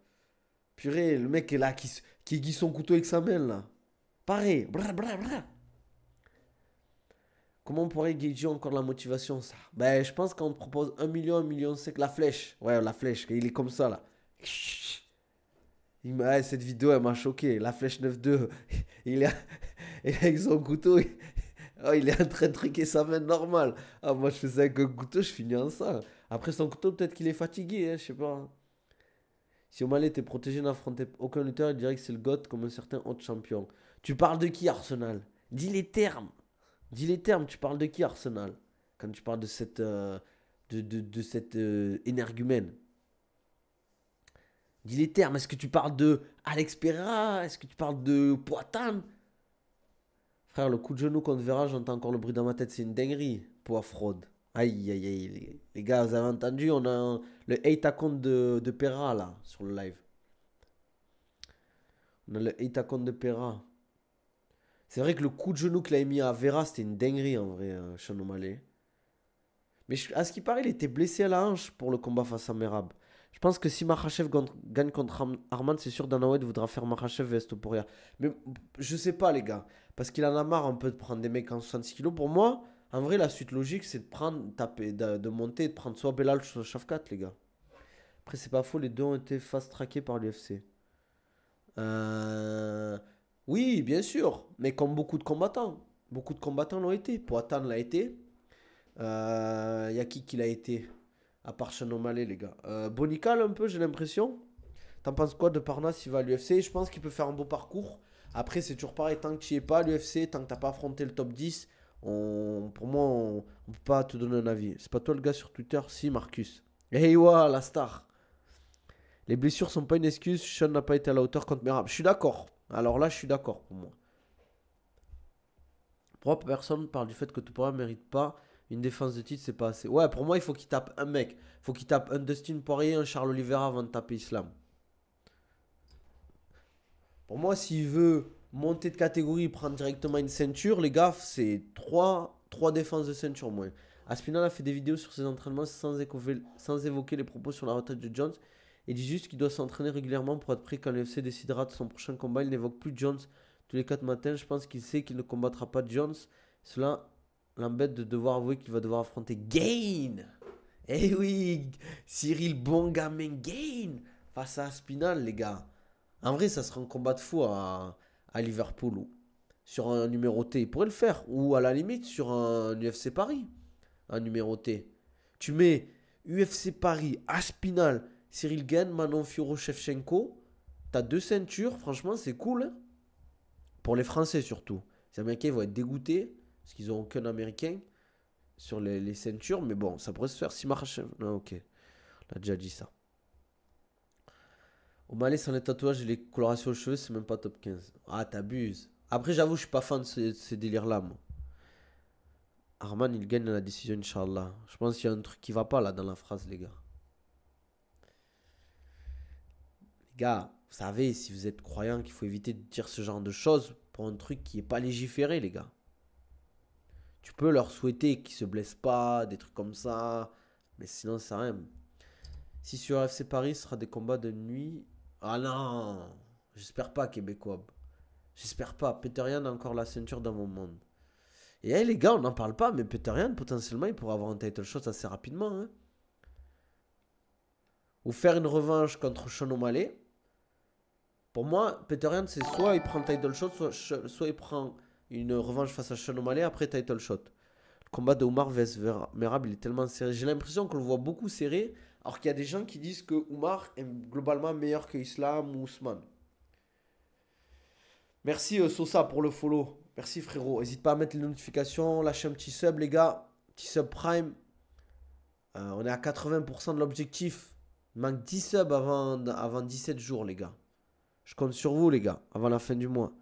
Purée, le mec est là, qui aiguise son couteau avec sa main, là. Pareil. Bra, bra, bra. Comment on pourrait gager encore la motivation, ça? Ben, je pense qu'on te propose 1 million, c'est que la flèche. Ouais, la flèche. Il est comme ça, là. Cette vidéo, elle m'a choqué. La flèche 9-2, il est, il est avec son couteau. Oh, il est en train de truquer sa main normale. Ah, moi, je faisais avec un couteau, je finis en ça. Après son couteau, peut-être qu'il est fatigué, hein, je sais pas. Si O'Malley était protégé, n'affrontait aucun lutteur, il dirait que c'est le GOAT comme un certain autre champion. Tu parles de qui, Arsenal? Dis les termes. Dis les termes, tu parles de qui, Arsenal? Quand tu parles de cette énergumène. Dis les termes. Est-ce que tu parles de Alex Pereira? Est-ce que tu parles de Poatan? Frère, le coup de genou qu'on te verra, j'entends encore le bruit dans ma tête. C'est une dinguerie. Poids fraude. Aïe, aïe, aïe. Les gars, vous avez entendu? On a le hate account de Pereira, là, sur le live. On a le hate account de Pereira. C'est vrai que le coup de genou qu'il a mis à Vera, c'était une dinguerie, en vrai, Sean O'Malley. Mais à ce qui paraît, il était blessé à la hanche pour le combat face à Merab. Je pense que si Makhachev gagne contre Arman, c'est sûr Dana White voudra faire Makhachev vs Topuria. Mais je sais pas, les gars. Parce qu'il en a marre un peu de prendre des mecs en 66 kilos. Pour moi, en vrai, la suite logique, c'est de prendre, taper, de monter et de prendre soit Belal, soit Shafkat, les gars. Après, c'est pas faux, les deux ont été fast-trackés par l'UFC. Euh... Oui, bien sûr. Mais comme beaucoup de combattants. Beaucoup de combattants l'ont été. Poatan l'a été. Y a qui l'a été? À part Sean O'Malley, les gars. Bonical, un peu, j'ai l'impression. T'en penses quoi de Parnasse? Il va à l'UFC. Je pense qu'il peut faire un beau parcours. Après, c'est toujours pareil. Tant que tu n'y es pas à l'UFC, tant que t'as pas affronté le top 10, pour moi, on ne peut pas te donner un avis. C'est pas toi le gars sur Twitter? Si, Marcus. Hey, ouais, la star. Les blessures sont pas une excuse. Sean n'a pas été à la hauteur contre Merab. Je suis d'accord. Alors là, je suis d'accord pour moi. Pour moi, personne parle du fait que Topuria ne mérite pas une défense de titre, c'est pas assez. Ouais, pour moi, il faut qu'il tape un mec. Il faut qu'il tape un Dustin Poirier, un Charles Oliveira avant de taper Islam. Pour moi, s'il veut monter de catégorie, prendre directement une ceinture, les gars, c'est 3 défenses de ceinture moins. Aspinall a fait des vidéos sur ses entraînements sans évoquer les propos sur la retraite de Jones. Il dit juste qu'il doit s'entraîner régulièrement pour être prêt quand l'UFC décidera de son prochain combat. Il n'évoque plus Jones tous les 4 matins. Je pense qu'il sait qu'il ne combattra pas Jones. Cela l'embête de devoir avouer qu'il va devoir affronter Gain. Eh oui, Cyril bon gamin Gain face à Aspinall, les gars. En vrai, ça sera un combat de fou à Liverpool ou sur un numéroté. Il pourrait le faire. Ou à la limite sur un UFC Paris. Un numéroté. Tu mets UFC Paris, Aspinall, Cyril Gane, Manon Fiorot, Shevchenko. T'as 2 ceintures. Franchement, c'est cool. Hein, pour les Français surtout. Les Américains vont être dégoûtés. Parce qu'ils n'ont aucun Américain sur les ceintures. Mais bon, ça pourrait se faire. Si Makhachev. Non, ok. On a déjà dit ça. Au Malais, sans les tatouages et les colorations aux cheveux, c'est même pas top 15. Ah, t'abuses. Après, j'avoue, je suis pas fan de ces délires-là, moi. Arman, il gagne la décision, Inch'Allah. Je pense qu'il y a un truc qui va pas là dans la phrase, les gars. Les gars, vous savez, si vous êtes croyants, qu'il faut éviter de dire ce genre de choses pour un truc qui est pas légiféré, les gars. Tu peux leur souhaiter qu'ils se blessent pas, des trucs comme ça. Mais sinon, ça rien. Si sur FC Paris, ce sera des combats de nuit. Ah non, j'espère pas, Québécois. J'espère pas. Peterian a encore la ceinture dans mon monde. Et hey, les gars, on n'en parle pas, mais Peterian, potentiellement, il pourrait avoir un title shot assez rapidement. Hein. Ou faire une revanche contre Sean O'Malley. Pour moi, Peterian, c'est soit il prend le title shot, soit il prend une revanche face à Sean O'Malley après title shot. Le combat de Oumar vs Merab, il est tellement serré. J'ai l'impression qu'on le voit beaucoup serré, alors qu'il y a des gens qui disent que Oumar est globalement meilleur que Islam ou Ousmane. Merci Sosa pour le follow. Merci frérot. N'hésite pas à mettre les notifications, lâcher un petit sub les gars. Petit sub prime. On est à 80% de l'objectif. Il manque 10 subs avant 17 jours les gars. Je compte sur vous les gars, avant la fin du mois.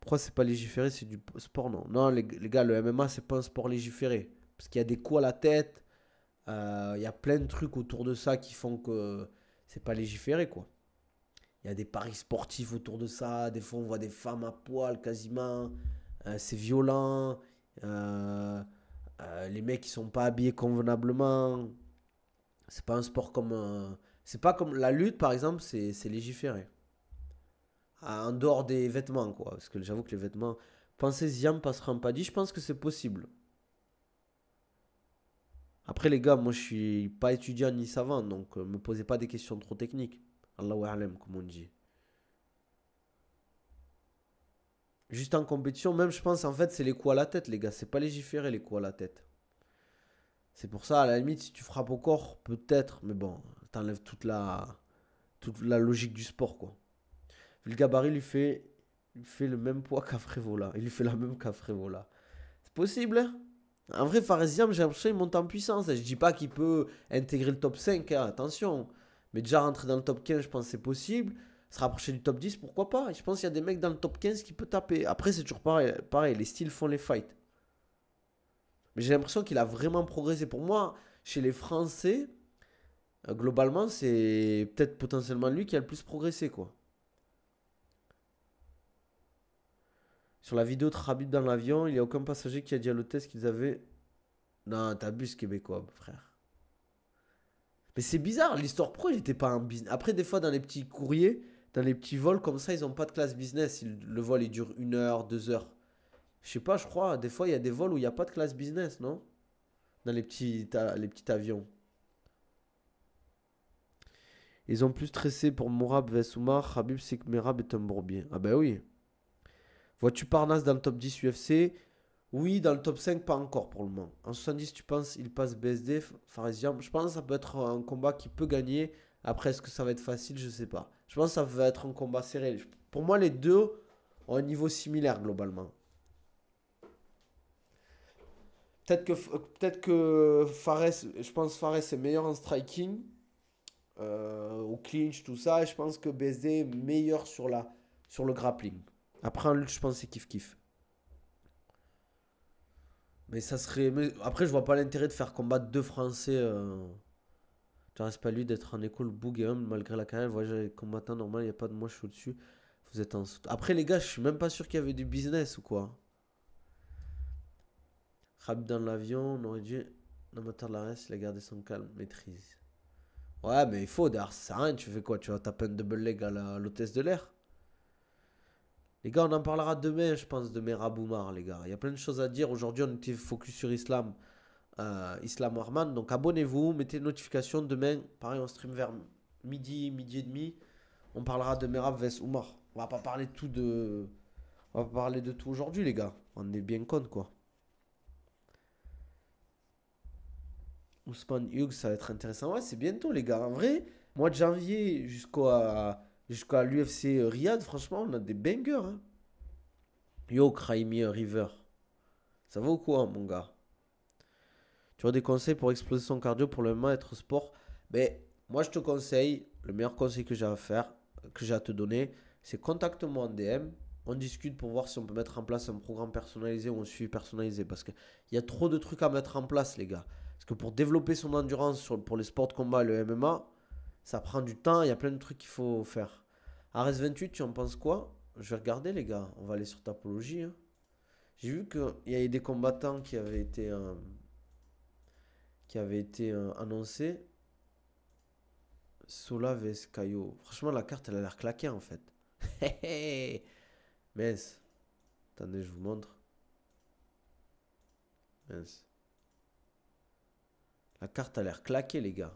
Pourquoi c'est pas légiféré? C'est du sport, non. Non les gars, le MMA c'est pas un sport légiféré. Parce qu'il y a des coups à la tête. Il y a plein de trucs autour de ça qui font que c'est pas légiféré quoi. Il y a des paris sportifs autour de ça. Des fois, on voit des femmes à poil quasiment. C'est violent. Les mecs, ils sont pas habillés convenablement. C'est pas un sport comme... c'est pas comme la lutte, par exemple, c'est légiféré. En dehors des vêtements, quoi. Parce que j'avoue que les vêtements... Pensez Ziam passera un paddy, je pense que c'est possible. Après, les gars, moi, je suis pas étudiant ni savant. Donc, me posez pas des questions trop techniques. Allahu a'lam, comme on dit. Juste en compétition, même je pense en fait c'est les coups à la tête les gars, c'est pas légiféré les coups à la tête. C'est pour ça à la limite si tu frappes au corps, peut-être, mais bon, t'enlèves toute la logique du sport quoi. Le gabarit lui fait le même poids qu'Afrevola, il lui fait la même qu'Afrevola. C'est possible hein. En vrai Faresiam j'ai l'impression qu'il monte en puissance, je dis pas qu'il peut intégrer le top 5, hein, attention. Mais déjà rentrer dans le top 15, je pense que c'est possible. Se rapprocher du top 10, pourquoi pas? Je pense qu'il y a des mecs dans le top 15 qui peuvent taper. Après, c'est toujours pareil, les styles font les fights. Mais j'ai l'impression qu'il a vraiment progressé. Pour moi, chez les Français, globalement, c'est peut-être potentiellement lui qui a le plus progressé, quoi. Sur la vidéo de Khabib dans l'avion, il n'y a aucun passager qui a dit à l'hôtesse qu'ils avaient. Non, t'abuses, québécois, québécois, frère. Mais c'est bizarre, l'histoire pro, il n'était pas un business. Après, des fois, dans les petits courriers, dans les petits vols comme ça, ils n'ont pas de classe business. Le vol, il dure 1 heure, 2 heures. Je sais pas, je crois, des fois, il y a des vols où il n'y a pas de classe business, non? Dans les petits avions. Ils ont plus stressé pour Mourab vs Oumar. Khabib sait que Merab est un bourbier. Ah ben oui. Vois-tu Parnas dans le top 10 UFC? Oui, dans le top 5, pas encore pour le moment. En 70, tu penses il passe BSD, Faresiam? Je pense que ça peut être un combat qui peut gagner. Après, est-ce que ça va être facile? Je sais pas. Je pense que ça va être un combat serré. Pour moi, les deux ont un niveau similaire globalement. Peut-être que Fares, je pense que Fares est meilleur en striking, au clinch, tout ça. Et je pense que BSD est meilleur sur le grappling. Après, en lutte, je pense que c'est kiff-kiff. Mais ça serait. Après, je vois pas l'intérêt de faire combattre deux Français. Tu reste pas lui d'être en école boug et homme, malgré la carrière. Voyage combattant normal, il n'y a pas de moi, je suis au-dessus. Vous êtes en. Après, les gars, je suis même pas sûr qu'il y avait du business ou quoi. Khabib dans l'avion, on aurait dû. L'amateur de la reste, il a gardé son calme, maîtrise. Ouais, mais il faut, derrière, ça sert à rien. Tu fais quoi? Tu vas taper un double leg à l'hôtesse de l'air? Les gars, on en parlera demain, je pense, de Meraboumar, les gars. Il y a plein de choses à dire. Aujourd'hui, on était focus sur Islam. Islam Warman. Donc abonnez-vous, mettez une notification. Demain, pareil, on stream vers midi et demi. On parlera de Merab vs Oumar. On va pas parler de tout de. On va pas parler de tout aujourd'hui, les gars. On est bien con, quoi. Ousmane Hughes, ça va être intéressant. Ouais, c'est bientôt, les gars. En vrai, mois de janvier jusqu'à l'UFC Riyad, franchement, on a des bangers. Hein. Yo, Kraimi River. Ça va ou quoi, mon gars? Tu as des conseils pour exploser son cardio pour le moment être sport? Mais moi, je te conseille, le meilleur conseil que j'ai à faire, que j'ai à te donner, c'est contacte-moi en DM. On discute pour voir si on peut mettre en place un programme personnalisé ou un suivi personnalisé. Parce qu'il y a trop de trucs à mettre en place, les gars. Parce que pour développer son endurance pour les sports de combat et le MMA, ça prend du temps. Il y a plein de trucs qu'il faut faire. RS28, tu en penses quoi? Je vais regarder, les gars. On va aller sur Tapologie. Hein. J'ai vu qu'il y avait des combattants qui avait été annoncé. Sola vs Caio. Franchement, la carte, elle a l'air claquée en fait. Mince. Attendez, je vous montre. Mince. La carte a l'air claquée, les gars.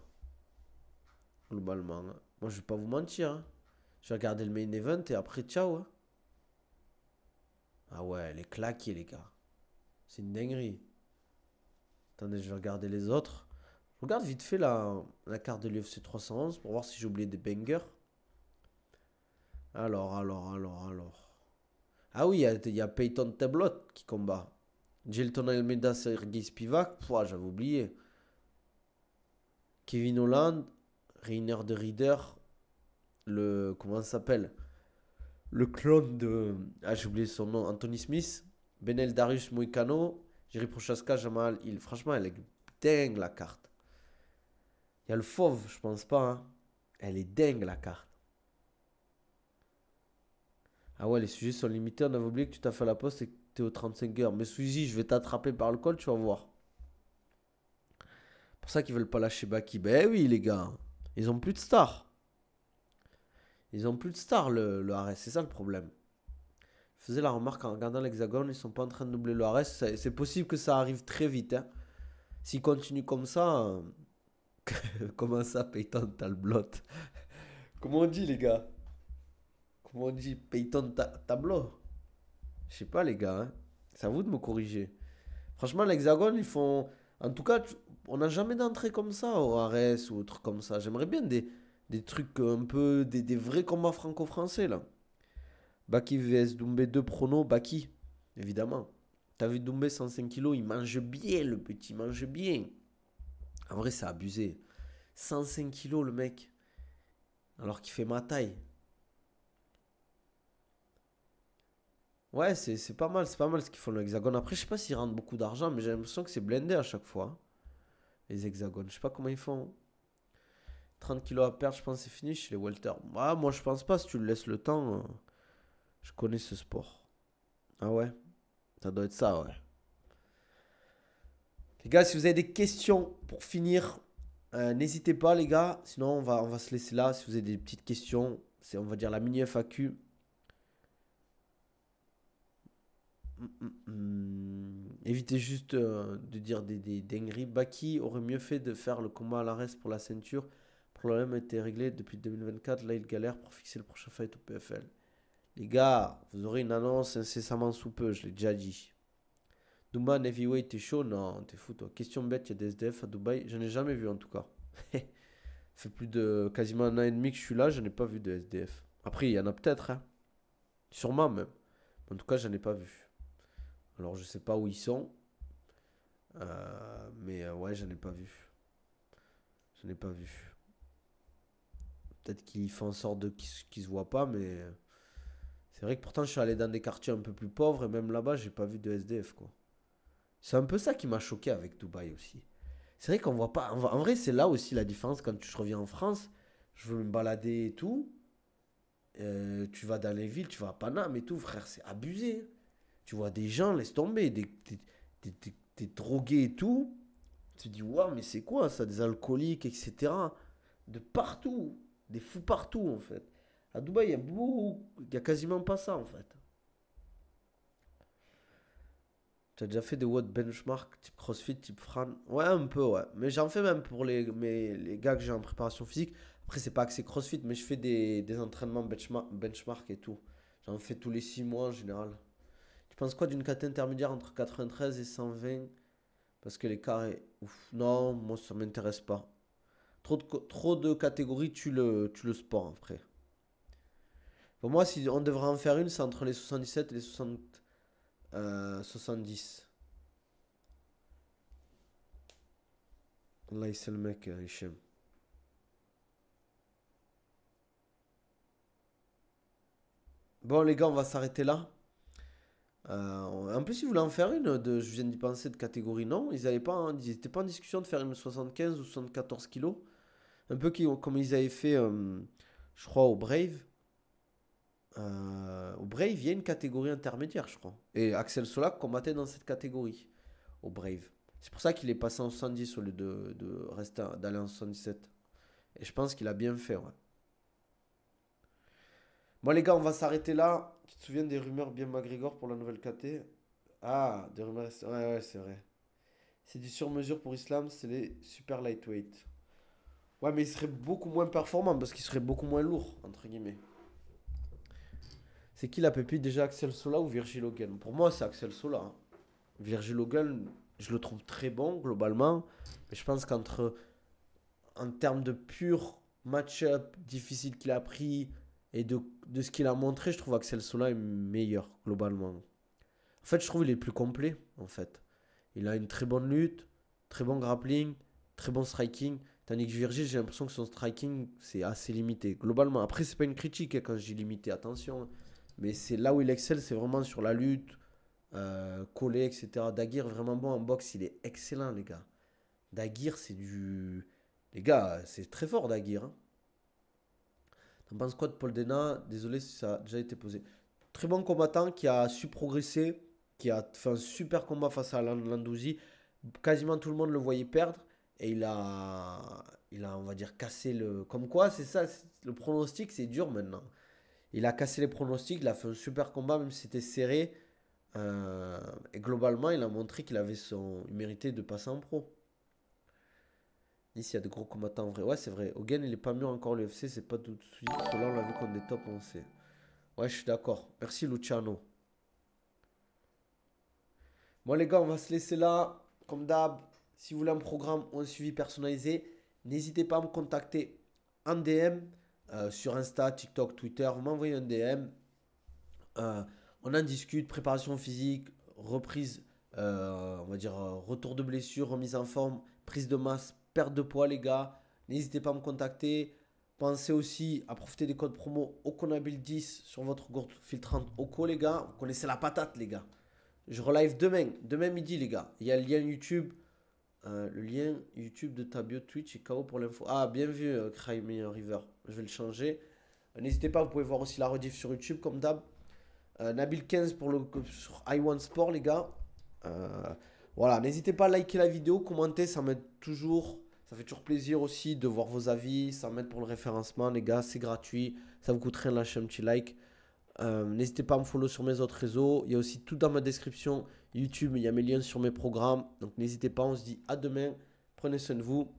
Globalement. Hein. Moi, je vais pas vous mentir. Hein. Je vais regarder le main event et après, ciao. Hein. Ah ouais, elle est claquée, les gars. C'est une dinguerie. Attendez, je vais regarder les autres. Je regarde vite fait la carte de l'UFC 311 pour voir si j'ai oublié des bangers. Alors. Ah oui, il y a Peyton Tablot qui combat. Gelton Almeida, Sergei Spivak. Pouah, j'avais oublié. Kevin Holland, Rainer de Rieder. Comment ça s'appelle? Le clone de. Ah, j'ai oublié son nom. Anthony Smith. Benel Darius Moicano. Jerry Prochaska, Jamal Hill. Franchement, elle est dingue la carte. Il y a le fauve, je pense pas. Hein. Elle est dingue la carte. Ah ouais, les sujets sont limités. On avait oublié que tu t'as fait la poste et que tu es aux 35 heures. Mais Suzy, je vais t'attraper par le col, tu vas voir. C'est pour ça qu'ils veulent pas lâcher Baki. Ben oui, les gars. Ils ont plus de stars. Ils ont plus de stars, le RS. C'est ça le problème. Je faisais la remarque en regardant l'hexagone. Ils sont pas en train de doubler le RS. C'est possible que ça arrive très vite. Hein. S'ils continuent comme ça. Comment ça, Peyton Talblot? Comment on dit, les gars? Comment on dit Peyton Tableau? Je sais pas, les gars. Hein. C'est à vous de me corriger. Franchement, l'Hexagone, ils font. En tout cas, on n'a jamais d'entrée comme ça au RS ou autre comme ça. J'aimerais bien des trucs un peu. Des vrais combats franco-français, là. Baki vs Doumbé 2 prono. Baki, évidemment. T'as vu Doumbé 105 kilos, il mange bien, le petit, il mange bien. En vrai, c'est abusé. 105 kilos, le mec. Alors qu'il fait ma taille. Ouais, c'est pas mal, c'est pas mal ce qu'ils font le hexagone. Après, je sais pas s'ils rendent beaucoup d'argent, mais j'ai l'impression que c'est blindé à chaque fois, hein, les hexagones. Je sais pas comment ils font. 30 kilos à perdre, je pense que c'est fini chez les welter. Ah, moi, je pense pas, si tu le laisses le temps. Je connais ce sport. Ah ouais, ça doit être ça, ouais. Les gars, si vous avez des questions pour finir, n'hésitez pas, les gars. Sinon, on va se laisser là. Si vous avez des petites questions, c'est, on va dire, la mini FAQ. Évitez juste de dire des dingueries. Baki aurait mieux fait de faire le combat à l'arrêt pour la ceinture. Le problème a été réglé depuis 2024. Là, il galère pour fixer le prochain fight au PFL. Les gars, vous aurez une annonce incessamment sous peu, je l'ai déjà dit. Duman Heavyweight, t'es chaud? Non, t'es fou toi. Question bête, il y a des SDF à Dubaï. Je n'ai jamais vu en tout cas. Ça fait plus de quasiment un an et demi que je suis là, je n'ai pas vu de SDF. Après, il y en a peut-être, hein. Sûrement même. En tout cas, je n'en ai pas vu. Alors, je sais pas où ils sont. Mais ouais, je n'en ai pas vu. Je n'ai pas vu. Peut-être qu'ils font en sorte de qu'ils se voient pas, mais c'est vrai que pourtant, je suis allé dans des quartiers un peu plus pauvres et même là-bas, j'ai pas vu de SDF quoi. C'est un peu ça qui m'a choqué avec Dubaï aussi. C'est vrai qu'on voit pas. En vrai, c'est là aussi la différence quand je reviens en France. Je veux me balader et tout. Tu vas dans les villes, tu vas à Paname et tout, frère, c'est abusé. Tu vois des gens, laisse tomber, des drogués et tout. Tu te dis, waouh, mais c'est quoi ça, des alcooliques, etc. De partout. Des fous partout, en fait. À Dubaï, il y a quasiment pas ça, en fait. Tu as déjà fait des WOD benchmark type CrossFit, type Fran? Ouais, un peu, ouais. Mais j'en fais même pour les gars que j'ai en préparation physique. Après, c'est pas que c'est CrossFit, mais je fais des entraînements benchmark et tout. J'en fais tous les 6 mois en général. Tu penses quoi d'une caté intermédiaire entre 93 et 120? Parce que l'écart est. Ouf. Non, moi ça m'intéresse pas. Trop de catégories tue le sport après. Pour moi, si on devrait en faire une, c'est entre les 77 et les 70. Là, c'est le mec, Hichem. Bon, les gars, on va s'arrêter là. En plus, ils voulaient en faire une je viens d'y penser, de catégorie non. Ils étaient pas en discussion de faire une 75 ou 74 kilos. Un peu comme ils avaient fait, je crois, au Brave. Au Brave, il y a une catégorie intermédiaire, je crois. Et Axel Solak combattait dans cette catégorie, au Brave. C'est pour ça qu'il est passé en 70 au lieu de rester d'aller en 77. Et je pense qu'il a bien fait, ouais. Bon, les gars, on va s'arrêter là. Tu te souviens des rumeurs bien McGregor pour la nouvelle KT? Ah, des rumeurs. Ouais, ouais, c'est vrai. C'est du sur-mesure pour Islam, c'est les super lightweight. Ouais, mais il serait beaucoup moins performant parce qu'il serait beaucoup moins lourd, entre guillemets. C'est qui la pépite déjà, Axel Sola ou Virgil Hogan? Pour moi, c'est Axel Sola, hein. Virgil Hogan, je le trouve très bon globalement. Mais je pense en termes de pur match-up difficile qu'il a pris et de ce qu'il a montré, je trouve Axel Sola est meilleur globalement. En fait, je trouve qu'il est plus complet, en fait. Il a une très bonne lutte, très bon grappling, très bon striking. Tandis que Virgil, j'ai l'impression que son striking, c'est assez limité. Globalement, après, c'est pas une critique hein, quand je dis limité, attention. Mais c'est là où il excelle, c'est vraiment sur la lutte, collé, etc. Daguerre, vraiment bon en boxe, il est excellent, les gars. Daguerre, c'est du. Les gars, c'est très fort, Daguerre, hein. T'en penses quoi de Paul Dena? Désolé si ça a déjà été posé. Très bon combattant qui a su progresser, qui a fait un super combat face à Landouzi. Quasiment tout le monde le voyait perdre. Et on va dire, cassé le. Comme quoi, c'est ça, le pronostic, c'est dur maintenant. Il a cassé les pronostics, il a fait un super combat, même si c'était serré. Et globalement, il a montré il méritait de passer en pro. Ici, il y a de gros combattants en vrai. Ouais, c'est vrai. Hogan, il est pas mieux encore l'UFC, c'est pas tout de suite. Cela, on l'a vu contre des tops, on sait. Ouais, je suis d'accord. Merci, Luciano. Bon, les gars, on va se laisser là. Comme d'hab, si vous voulez un programme ou un suivi personnalisé, n'hésitez pas à me contacter en DM sur Insta, TikTok, Twitter. Vous m'envoyez un DM. Euh, on en discute, préparation physique, reprise, on va dire retour de blessure, remise en forme, prise de masse, perte de poids les gars. N'hésitez pas à me contacter. Pensez aussi à profiter des codes promo Okonabil10 sur votre gourde filtrante Oko, les gars. Vous connaissez la patate, les gars. Je relive demain midi, les gars. Il y a le lien YouTube. Le lien YouTube de ta bio Twitch et KO pour l'info. Ah, bien vu, Crimey River. Je vais le changer. N'hésitez pas, vous pouvez voir aussi la rediff sur YouTube, comme d'hab. Nabil15 sur iOne Sport, les gars. Voilà, n'hésitez pas à liker la vidéo, commenter, ça m'aide toujours. Ça fait toujours plaisir aussi de voir vos avis. Ça m'aide pour le référencement, les gars. C'est gratuit. Ça vous coûte rien de lâcher un petit like. N'hésitez pas à me follow sur mes autres réseaux. Il y a aussi tout dans ma description YouTube. Il y a mes liens sur mes programmes. Donc n'hésitez pas. On se dit à demain. Prenez soin de vous.